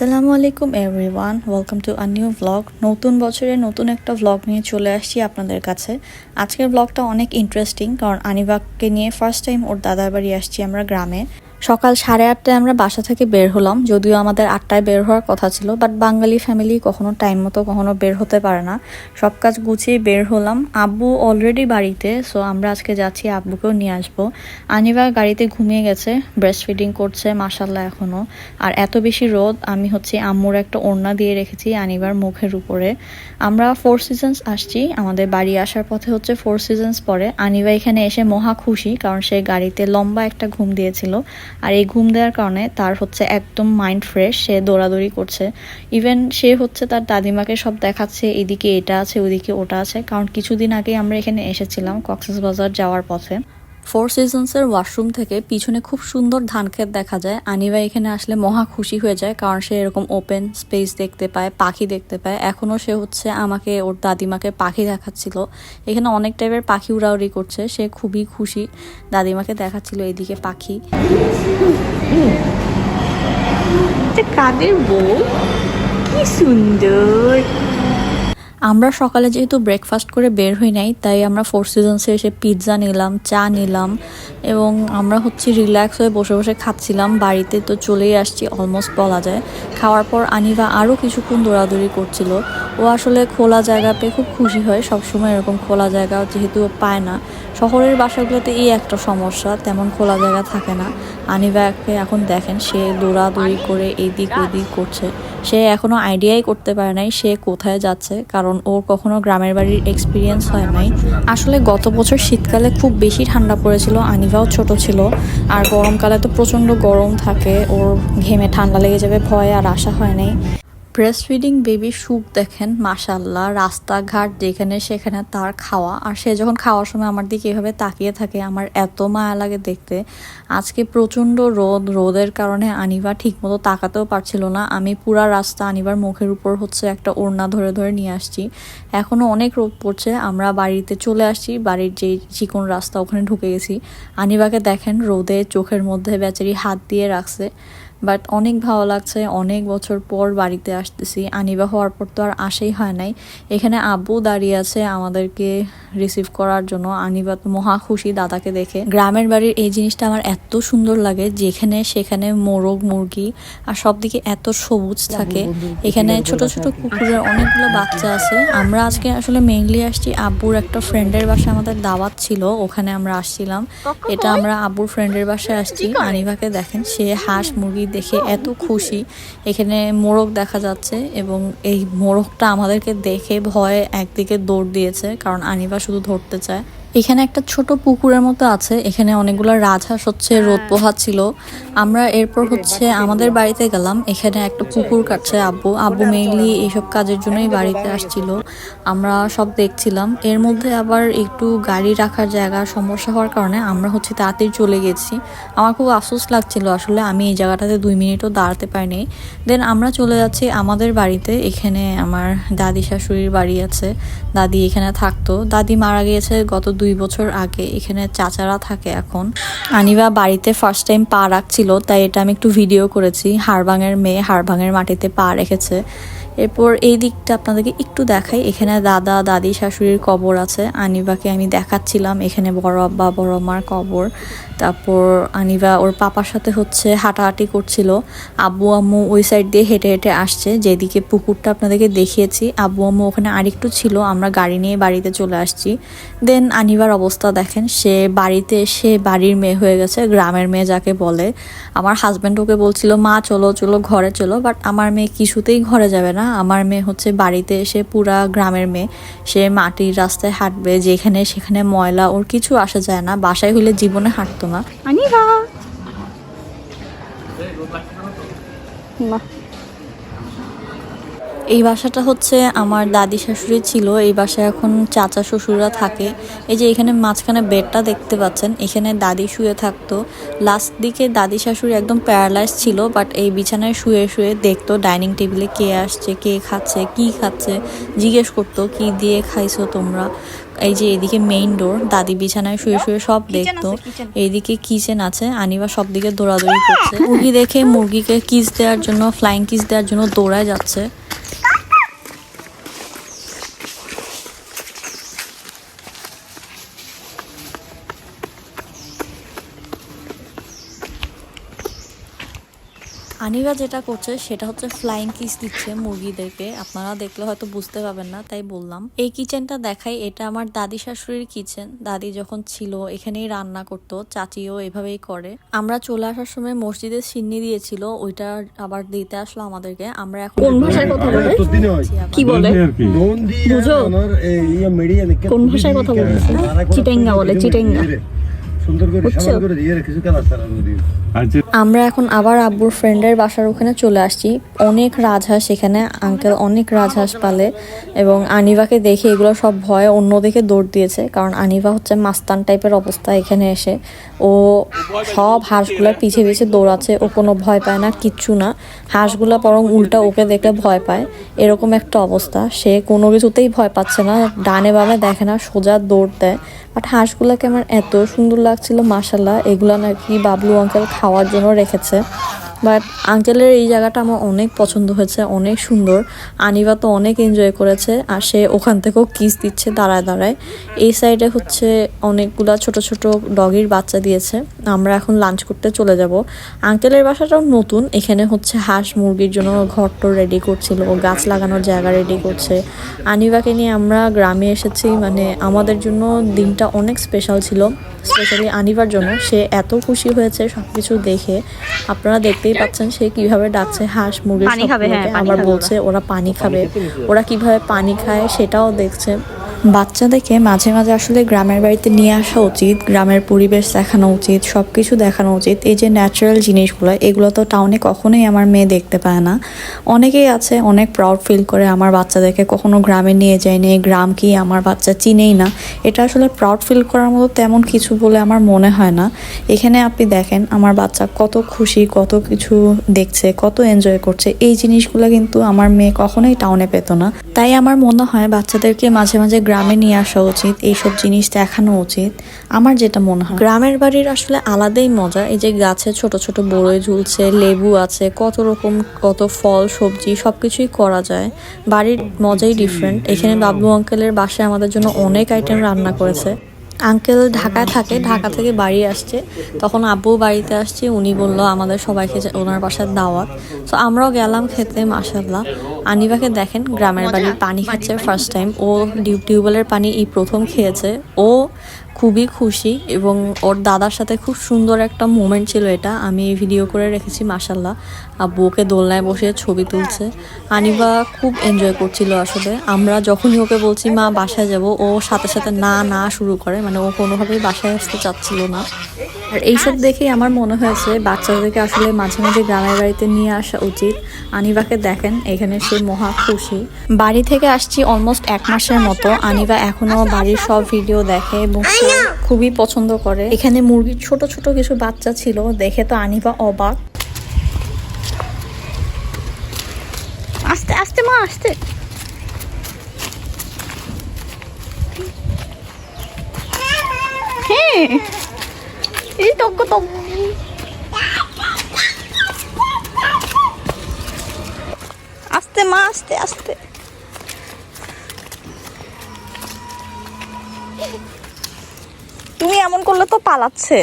আসসালামু আলাইকুম everyone, welcome to a new blog. নতুন বছরে নতুন একটা ব্লগ নিয়ে চলে আসছি আপনাদের কাছে। আজকের ব্লগটা অনেক ইন্টারেস্টিং, কারণ আনিবাকে নিয়ে ফার্স্ট টাইম ওর দাদার বাড়ি আসছি আমরা গ্রামে। সকাল 8:30টায় আমরা বাসা থেকে বের হলাম, যদিও আমাদের 8টায় বের হওয়ার কথা ছিল, বাট বাঙালি ফ্যামিলি কখনো টাইম মতো কখনো বের হতে পারে না। সব কাজ গুছিয়ে বের হলাম। আব্বু অলরেডি বাড়িতে, সো আমরা আজকে যাচ্ছি আব্বুকেও নিয়ে আসবো। আনিবা গাড়িতে ঘুমিয়ে গেছে, ব্রেস্ট ফিডিং করছে মাশাল্লাহ এখনও। আর এত বেশি রোদ, আমি আম্মুর একটা ওড়না দিয়ে রেখেছি আনিবার মুখের উপরে। আমরা 4 সিজনস আসছি, আমাদের বাড়ি আসার পথে 4 সিজনস পরে। আনিবা এখানে এসে মহা খুশি, কারণ সে গাড়িতে লম্বা একটা ঘুম দিয়েছিল, আর এই ঘুম দেওয়ার কারণে তার একদম মাইন্ড ফ্রেশ, সে দৌড়াদৌড়ি করছে। ইভেন সে তার দাদিমাকে সব দেখাচ্ছে, এদিকে এটা আছে ওদিকে ওটা আছে, কারণ কিছুদিন আগে আমরা এখানে এসেছিলাম কক্সবাজার যাওয়ার পথে। 4 সিজনসের ওয়াশরুম থেকে পিছনে খুব সুন্দর ধান ক্ষেত দেখা যায়। আনিবা এখানে আসলে মহা খুশি হয়ে যায়, কারণ সে এরকম ওপেন স্পেস দেখতে পায়, পাখি দেখতে পায়। এখনও সে আমাকে ওর দাদিমাকে পাখি দেখাচ্ছিল। এখানে অনেক টাইপের পাখি উড়াউড়ি করছে, সে খুবই খুশি। দাদিমাকে দেখাচ্ছিল এদিকে পাখি। কাদের বউ, কি সুন্দর। আমরা সকালে যেহেতু ব্রেকফাস্ট করে বের হই নাই, তাই আমরা 4 সিজনসে এসে পিৎজা নিলাম, চা নিলাম, এবং আমরা রিল্যাক্স হয়ে বসে বসে খাচ্ছিলাম। বাড়িতে তো চলেই আসছি অলমোস্ট বলা যায়। খাওয়ার পর আনিবা আরও কিছুক্ষণ দৌড়াদৌড়ি করছিল। ও আসলে খোলা জায়গা পেয়ে খুব খুশি হয়, সবসময় এরকম খোলা জায়গা যেহেতু পায় না। শহরের বাসাগুলোতে এই একটা সমস্যা, তেমন খোলা জায়গা থাকে না। আনিবাকে এখন দেখেন, সে দৌড়াদৌড়ি করে এদিক ওদিক করছে। সে এখনো আইডিয়াই করতে পারে নাই সে কোথায় যাচ্ছে, কারণ ওর কখনো গ্রামের বাড়ির এক্সপিরিয়েন্স হয় নাই। আসলে গত বছর শীতকালে খুব বেশি ঠান্ডা পড়েছিল, আনিবাও ছোট ছিল, আর গরমকালে তো প্রচণ্ড গরম থাকে, ওর ঘেমে ঠান্ডা লেগে যাবে ভয়ে আর আসা হয় নাই। ব্রেস্ট ফিডিং বেবির সুখ দেখেন মাশাল্লাহ, রাস্তাঘাট যেখানে সেখানে তার খাওয়া। আর সে যখন খাওয়ার সময় আমার দিকে এভাবে তাকিয়ে থাকে, আমার এত মায়া লাগে দেখতে। আজকে প্রচণ্ড রোদের কারণে আনিবা ঠিকমতো তাকাতেও পারছিল না। আমি পুরা রাস্তা আনিবার মুখের উপর একটা ওড়না ধরে ধরে নিয়ে আসছি। এখনও অনেক রোদ পড়ছে। আমরা বাড়িতে চলে আসছি, বাড়ির যে চিকন রাস্তা ওখানে ঢুকে গেছি। আনিবাকে দেখেন রোদে চোখের মধ্যে বেচারি হাত দিয়ে রাখছে, বাট অনেক ভালো লাগছে। অনেক বছর পর বাড়িতে আসতেছি, আনিবা হওয়ার পর তো আর আসেই হয় নাই। এখানে আব্বু দাঁড়িয়ে আছে আমাদেরকে রিসিভ করার জন্য। আনিবা তো মহা খুশি দাদাকে দেখে। গ্রামের বাড়ির এই জিনিসটা আমার এত সুন্দর লাগে, যেখানে সেখানে মোরগ মুরগি আর সব দিকে এত সবুজ থাকে। এখানে ছোট ছোট কুকুরের অনেকগুলো বাচ্চা আছে। আমরা আজকে আসলে মেইনলি আসছি আব্বুর একটা ফ্রেন্ডের বাসায়, আমাদের দাওয়াত ছিল, ওখানে আমরা আসছিলাম। এটা আমরা আব্বুর ফ্রেন্ডের বাসায় আসছি। আনিবাকে দেখেন, সে হাঁস মুরগি দেখে এত খুশি। এখানে মোরগ দেখা যাচ্ছে, এবং এই মোরগটা আমাদেরকে দেখে ভয়ে একদিকে দৌড় দিয়েছে, কারণ আনিবা শুধু ধরতে চায়। এখানে একটা ছোট পুকুরের মতো আছে, এখানে অনেকগুলো রাজহাঁস রোদ পোহাচ্ছিল। আমরা এরপর আমাদের বাড়িতে গেলাম। এখানে একটা পুকুর কাটছে আব্বু মেইনলি এইসব কাজের জন্যই বাড়িতে আসছিল। আমরা সব দেখছিলাম। এর মধ্যে আবার একটু গাড়ি রাখার জায়গা সমস্যা হওয়ার কারণে আমরা তাড়াতাড়ি চলে গেছি। আমার খুব আফসোস লাগছিল, আসলে আমি এই জায়গাটাতে 2 মিনিটও দাঁড়াতে পারিনি। দেন আমরা চলে যাচ্ছি আমাদের বাড়িতে। এখানে আমার দাদি শাশুড়ির বাড়ি আছে, দাদি এখানে থাকতো। দাদি মারা গিয়েছে গত 2 বছর আগে। এখানে চাচারা থাকে এখন। আনিবা বাড়িতে ফার্স্ট টাইম পা রাখছিল, তাই এটা আমি একটু ভিডিও করেছি। হাড়ভাঙের মেয়ে হাড়ভাঙের মাটিতে পা রেখেছে। এরপর এই দিকটা আপনাদেরকে একটু দেখাই। এখানে দাদা দাদি শাশুড়ির কবর আছে। আনিবাকে আমি দেখাচ্ছিলাম এখানে বড় আব্বা বড় মার কবর। তারপর আনিবা ওর পাপার সাথে হাঁটাহাঁটি করছিল। আব্বু আম্মু ওই সাইড দিয়ে হেঁটে হেঁটে আসছে, যেদিকে পুকুরটা আপনাদেরকে দেখিয়েছি। আব্বু আম্মু ওখানে আরেকটু ছিল, আমরা গাড়ি নিয়ে বাড়িতে চলে আসছি। দেন আনিবার অবস্থা দেখেন, সে বাড়িতে এসে বাড়ির মেয়ে হয়ে গেছে, গ্রামের মেয়ে যাকে বলে। আমার হাজব্যান্ড ওকে বলছিল মা চলো চলো ঘরে চলো, বাট আমার মেয়ে কিছুতেই ঘরে যাবে না। আমার মেয়ে বাড়িতে এসে পুরা গ্রামের মেয়ে। সে মাটির রাস্তায় হাঁটবে, যেখানে সেখানে ময়লা, ওর কিছু আসা যায় না। বাসায় হইলে জীবনে হাঁটতো না। আনিবা এই বাসাটা আমার দাদি শাশুড়ি ছিল। এই বাসায় এখন চাচা শ্বশুররা থাকে। এই যে এখানে মাঝখানে বেডটা দেখতে পাচ্ছেন, এখানে দাদি শুয়ে থাকতো। লাস্ট দিকে দাদি শাশুড়ি একদম প্যারালাইজ ছিল, বাট এই বিছানায় শুয়ে শুয়ে দেখতো ডাইনিং টেবিলে কে আসছে, কে খাচ্ছে, কি খাচ্ছে, জিজ্ঞেস করতো কি দিয়ে খাইছো তোমরা। এই যে এদিকে মেইন ডোর, দাদি বিছানায় শুয়ে শুয়ে সব দেখতো। এইদিকে কিচেন আছে, আনিবা সব দিকে দৌড়াদৌড়ি করছে। মুরগি দেখে মুরগিকে কিস দেওয়ার জন্য, ফ্লাইং কিস দেওয়ার জন্য দৌড়ায় যাচ্ছে। আনিবা যেটা করছে সেটা হচ্ছে ফ্লাইং কিস দিচ্ছে মুরগিদেরকে। আপনারা দেখলে হয়তো বুঝতে পারবেন না, তাই বললাম। এই কিচেনটা দেখাই, এটা আমার দাদি শাশুড়ির কিচেন। দাদি যখন ছিল এখানেই রান্না করতো, চাচিও এভাবেই করে। আমরা চলে আসার সময় মসজিদের সিন্নি দিয়েছিল, ওইটা আবার দিতে আসলো আমাদেরকে। আমরা এখন কোন ভাষায় কথা বলে, কি বলে বুঝো, কোন ভাষায় কথা বলতেছে? চিটেঙ্গা বলে, চিটেঙ্গা। আমরা এখন আবার আব্বুর ফ্রেন্ডের বাসার ওখানে চলে আসছি। অনেক রাজহাঁস এখানে, আঙ্কেল অনেক রাজহাঁস পালে এবং আনিবাকে দেখে এগুলো সব ভয় অন্যদিকে দৌড় দিয়েছে, কারণ আনিবা হচ্ছে মাস্তান টাইপের অবস্থা। এখানে এসে ও সব হাঁসগুলোর পিছে পিছে দৌড়াচ্ছে, ও কোনো ভয় পায় না, কিচ্ছু না। হাঁসগুলো বরং উল্টা ওকে দেখলে ভয় পায়, এরকম একটা অবস্থা। সে কোনো কিছুতেই ভয় পাচ্ছে না, ডানে বামে দেখে না, সোজা দৌড় দেয়। বাট হাঁসগুলোকে আমার এত সুন্দর লাগছিল, মাশাল্লাহ। এগুলো নাকি বাবলু আঙ্কেল খাওয়ার জন্য রেখেছে। বাট আঙ্কেলের এই জায়গাটা আমার অনেক পছন্দ হয়েছে, অনেক সুন্দর। আনিবা তো অনেক এনজয় করেছে, আর সে ওখান থেকেও কিস দিচ্ছে দাঁড়ায় দাঁড়ায়। এই সাইডে হচ্ছে অনেকগুলা ছোট ছোট ডগির বাচ্চা দিয়েছে। আমরা এখন লাঞ্চ করতে চলে যাব। আঙ্কেলের বাসাটাও নতুন, এখানে হচ্ছে হাঁস মুরগির জন্য ঘরটো রেডি করছিল, গাছ লাগানোর জায়গা রেডি করছে। আনিবাকে নিয়ে আমরা গ্রামে এসেছি, মানে আমাদের জন্য দিনটা অনেক স্পেশাল ছিল, স্পেশালি আনিবার জন্য। সে এত খুশি হয়েছে সবকিছু দেখে, আপনারা দেখতেই পাচ্ছেন সে কিভাবে ডাকছে হাঁস মুরগি সবগুলোকে। আবার বলছে ওরা পানি খাবে, ওরা কিভাবে পানি খায় সেটাও দেখছে। বাচ্চাদেরকে মাঝে মাঝে আসলে গ্রামের বাড়িতে নিয়ে আসা উচিত, গ্রামের পরিবেশ দেখানো উচিত, সব কিছু দেখানো উচিত। এই যে ন্যাচারাল জিনিসগুলো, এগুলো তো টাউনে কখনোই আমার মেয়ে দেখতে পায় না। অনেকেই আছে অনেক প্রাউড ফিল করে আমার বাচ্চাদেরকে কখনো গ্রামে নিয়ে যায়নি, গ্রাম কি আমার বাচ্চা চিনেই না। এটা আসলে প্রাউড ফিল করার মতো তেমন কিছু বলে আমার মনে হয় না। এখানে আপনি দেখেন আমার বাচ্চা কত খুশি, কত কিছু দেখছে, কত এনজয় করছে। এই জিনিসগুলো কিন্তু আমার মেয়ে কখনোই টাউনে পেত না। তাই আমার মনে হয় বাচ্চাদেরকে মাঝে মাঝে গ্রামে নিয়ে আসা উচিত, এইসব জিনিস দেখানো উচিত, আমার যেটা মনে হয়। গ্রামের বাড়ির আসলে আলাদাই মজা। এই যে গাছে ছোট ছোট বড়ই ঝুলছে, লেবু আছে, কত রকম কত ফল সবজি সবকিছুই করা যায়। বাড়ির মজাই ডিফারেন্ট। এখানে বাবলু আঙ্কেলের বাসায় আমাদের জন্য অনেক আইটেম রান্না করেছে। আঙ্কেল ঢাকায় থাকে, ঢাকা থেকে বাড়ি আসছে, তখন আব্বু বাড়িতে আসছে। উনি বললো আমাদের সবাইকে ওনার বাসার দাওয়াত। তো আমরাও গেলাম খেতে, মাশাআল্লাহ। আনিবাকে দেখেন গ্রামের বাড়ির পানি খাচ্ছে ফার্স্ট টাইম। ও টিউবওয়েলের পানি এই প্রথম খেয়েছে। ও খুবই খুশি এবং ওর দাদার সাথে খুব সুন্দর একটা মোমেন্ট ছিল এটা, আমি ভিডিও করে রেখেছি। মাশাআল্লাহ আব্বু ওকে দোলনায় বসে ছবি তুলছে। আনিবা খুব এনজয় করছিল আসলে। আমরা যখনই ওকে বলছি মা বাসায় যাব, ও সাথে সাথে না না শুরু করে, মানে ও কোনোভাবেই বাসায় আসতে চাচ্ছিল না। আর এইসব দেখেই আমার মনে হয়েছে বাচ্চাদেরকে আসলে মাঝে মাঝে গ্রামের বাড়িতে নিয়ে আসা উচিত। আনিবাকে দেখেন এখানে সে মহা খুশি। বাড়ি থেকে আসছি অলমোস্ট 1 মাসের মতো। আনিবা এখনো বাড়ির সব ভিডিও দেখে এবং খুবই পছন্দ করে। এখানে মুরগির ছোট ছোট কিছু বাচ্চা ছিল, দেখে তো আনিবা অবাক। আস্তে আস্তে মা, আস্তে। হ্যাঁ এই তো আস্তে মা, আস্তে আস্তে। তুমি এমন করলে তো পালাচ্ছে।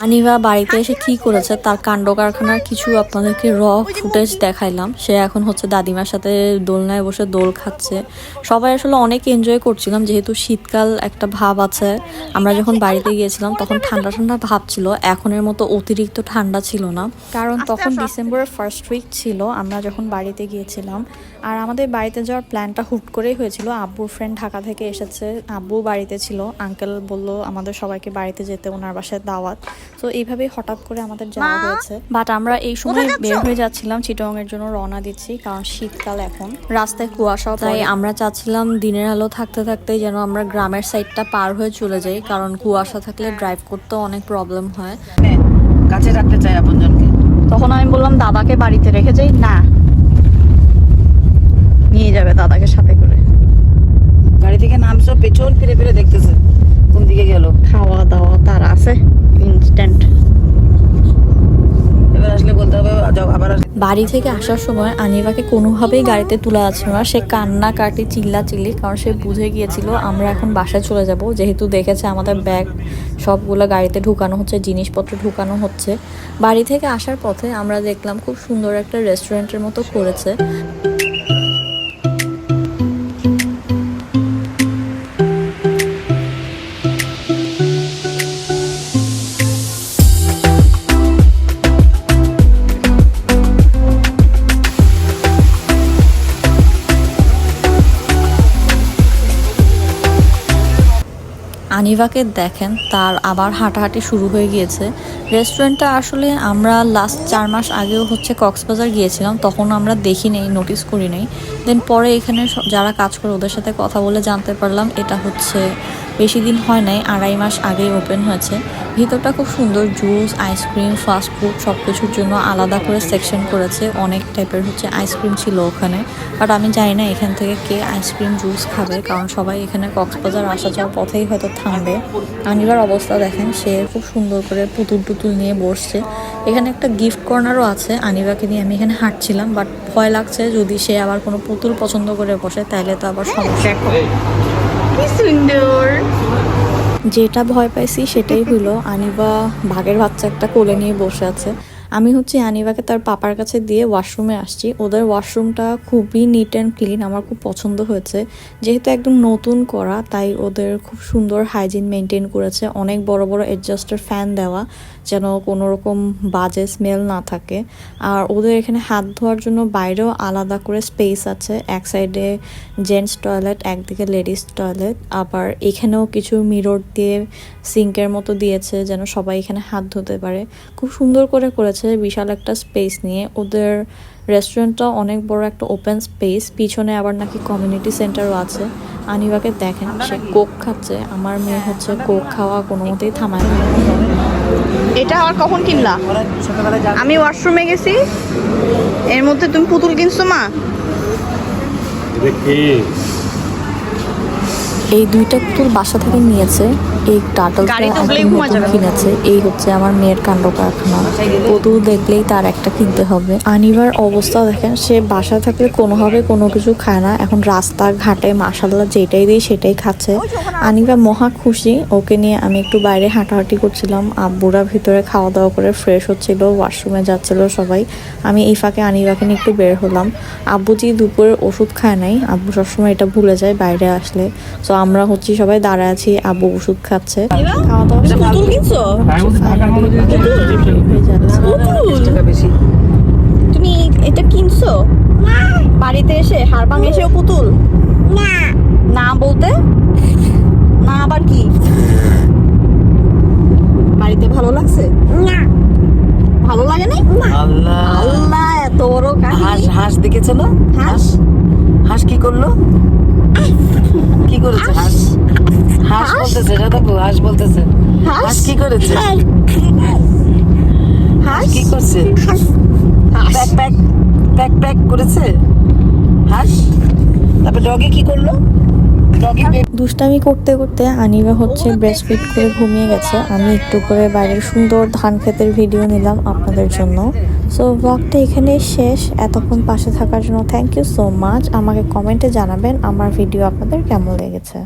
আনিবা বাড়িতে এসে কি করেছে তার কাণ্ড কারখানার কিছু আপনাদেরকে ফুটেজ দেখাইলাম। সে এখন হচ্ছে দাদিমার সাথে দোলনায় বসে দোল খাচ্ছে। সবাই আসলে অনেক এনজয় করছিলাম, যেহেতু শীতকাল একটা ভাব আছে। আমরা যখন বাড়িতে গিয়েছিলাম তখন ঠান্ডা ঠান্ডা ভাব ছিল, এখনের মতো অতিরিক্ত ঠান্ডা ছিল না, কারণ তখন ডিসেম্বরের ফার্স্ট উইক ছিল আমরা যখন বাড়িতে গিয়েছিলাম। আর আমাদের বাড়িতে যাওয়ার প্ল্যানটা হুট করেই হয়েছিল। আব্বুর ফ্রেন্ড ঢাকা থেকে এসেছে, আব্বু বাড়িতে ছিল, আঙ্কেল বলল আমাদের সবাইকে বাড়িতে যেতে, ওনার বাসায় দাওয়াত। তো এইভাবেই হঠাৎ করে আমাদের যাওয়া হয়েছে। বাট আমরা এই সময় বের হয়ে যাচ্ছিলাম, চিটং এর জন্য রওনা দিচ্ছি, কারণ শীতকাল এখন, রাস্তায় কুয়াশাও। তাই আমরা চাচ্ছিলাম দিনের আলো থাকতে থাকতেই যেন আমরা গ্রামের সাইডটা পার হয়ে চলে যাই, কারণ কুয়াশা থাকলে ড্রাইভ করতেও অনেক প্রবলেম হয়। কাছে রাখতে চাই আপনজনকে। তখন আমি বললাম দাদাকে বাড়িতে রেখে যাই, না নিয়ে যাবে দাদাকে সাথে করে। গাড়ি থেকে নামছো, পেছন ফিরে ফিরে দেখতে বাড়ি থেকে আসার সময় আনিবাকে কোনোভাবেই গাড়িতে তোলা যাচ্ছিল না, সে কান্নাকাটি চিল্লাচিল্লি, কারণ সে বুঝে গিয়েছিল আমরা এখন বাসায় চলে যাব, যেহেতু দেখেছে আমাদের ব্যাগ সবগুলো গাড়িতে ঢুকানো হচ্ছে, জিনিসপত্র ঢুকানো হচ্ছে। বাড়ি থেকে আসার পথে আমরা দেখলাম খুব সুন্দর একটা রেস্টুরেন্টের মতো করেছে। আনিভাকে দেখেন, তার আবার হাঁটাহাঁটি শুরু হয়ে গিয়েছে। রেস্টুরেন্টটা আসলে আমরা লাস্ট 4 মাস আগেও হচ্ছে কক্সবাজার গিয়েছিলাম, তখন আমরা দেখি নেই, নোটিস করি নাই। দেন পরে এখানে যারা কাজ করে ওদের সাথে কথা বলে জানতে পারলাম এটা হচ্ছে বেশি দিন হয় নাই, 2.5 মাস আগেই ওপেন হয়েছে। ভিতরটা খুব সুন্দর, জুস, আইসক্রিম, ফাস্টফুড সব কিছুর জন্য আলাদা করে সেকশন করেছে। অনেক টাইপের হচ্ছে আইসক্রিম ছিল ওখানে, বাট আমি জানি না এখান থেকে কে আইসক্রিম জুস খাবে, কারণ সবাই এখানে কক্সবাজার আসা যাওয়ার পথেই হয়তো থামবে। আনিবার অবস্থা দেখেন, সে খুব সুন্দর করে পুতুল টুতুল নিয়ে বসছে। এখানে একটা গিফট কর্নারও আছে, আনিবাকে নিয়ে আমি এখানে হাঁটছিলাম, বাট ভয় লাগছে যদি সে আবার কোনো পুতুল পছন্দ করে বসে তাহলে তো আবার সমস্যা। কি সুন্দর। যেটা ভয় পাইছি সেটাই হলো আনিবা বাঘের বাচ্চা একটা কোলে নিয়ে বসে আছে। আমি হচ্ছে আনিবাকে তার পাপার কাছে দিয়ে ওয়াশরুমে আসছি। ওদের ওয়াশরুমটা খুবই নিট অ্যান্ড ক্লিন, আমার খুব পছন্দ হয়েছে। যেহেতু একদম নতুন করা, তাই ওদের খুব সুন্দর হাইজিন মেনটেন করেছে। অনেক বড় বড় অ্যাডজাস্টার ফ্যান দেওয়া, যেন কোনো রকম বাজে স্মেল না থাকে। আর ওদের এখানে হাত ধোয়ার জন্য বাইরেও আলাদা করে স্পেস আছে, এক সাইডে জেন্টস টয়লেট, একদিকে লেডিস টয়লেট। আবার এখানেও কিছু মিরর দিয়ে সিঙ্কের মতো দিয়েছে, যেন সবাই এখানে হাত ধুতে পারে। খুব সুন্দর করে করেছে, বিশাল একটা স্পেস নিয়ে। ওদের রেস্টুরেন্টটা অনেক বড় একটা ওপেন স্পেস, পিছনে আবার নাকি কমিউনিটি সেন্টারও আছে। আনিবাকে দেখেন, সে কোক খাচ্ছে। আমার মেয়ে হচ্ছে কোক খাওয়া কোনো মতেই থামায় না। এটা আর কখন কিনলা? আমি ওয়াশরুমে গেছি, এর মধ্যে তুমি পুতুল কিনছো মা? এই 2টা পুতুল বাসা থেকে নিয়েছে, এই টার্টলটা কিনেছে। এই হচ্ছে আমার মেয়ের কাণ্ড কারখানা, পুতুল দেখলেই তার একটা কিনতে হবে। আনিবার অবস্থা দেখেন, সে বাসা থাকলে কোনোভাবে কোনো কিছু খায় না, এখন রাস্তাঘাটে মাশাআল্লাহ যেটাই দিই সেটাই খাচ্ছে। আনিবা মহা খুশি। ওকে নিয়ে আমি একটু বাইরে হাঁটাহাঁটি করছিলাম, আব্বুরা ভিতরে খাওয়া দাওয়া করে ফ্রেশ হচ্ছিল, ওয়াশরুমে যাচ্ছিল সবাই। আমি এই ফাঁকে আনিবাকে নিয়ে একটু বের হলাম। আব্বুজি দুপুরের ওষুধ খায় নাই, আব্বু সবসময় এটা ভুলে যায় বাইরে আসলে। তো আমরা হচ্ছি সবাই দাঁড়ায় আছি, আব্বু ওষুধ খাচ্ছে। খাওয়া দাওয়া পুতুল কিনছো? তুমি এটা কিনছো বাড়িতে এসে? হারবাং এসেও পুতুল না বলতে না, আবার কি বাড়িতে ভালো লাগছে? ভালো লাগে নাই? আল্লাহ, আল্লাহ, এত বড় হাঁস হাঁস দেখেছো না? হাঁস হাঁস কি করলো? কি করেছে হাঁস? হাঁস বলতেছে, দেখো হাঁস বলতেছে। হাঁস কি করেছে? হাঁস কি করছে? প্যাক প্যাক প্যাক প্যাক করেছে হাঁস। তারপর ডগি কি করলো? ডগি দুষ্টামি করতে করতে আনিবা হচ্ছে ব্রেস্ট ফিড করে ঘুমিয়ে গেছে। আমি একটু করে বাইরের সুন্দর ধান ক্ষেতের ভিডিও নিলাম আপনাদের জন্য। সো ব্লগটা এখানেই শেষ। এতক্ষণ পাশে থাকার জন্য থ্যাংক ইউ সো মাচ। আমাকে কমেন্টে জানাবেন আমার ভিডিও আপনাদের কেমন লেগেছে।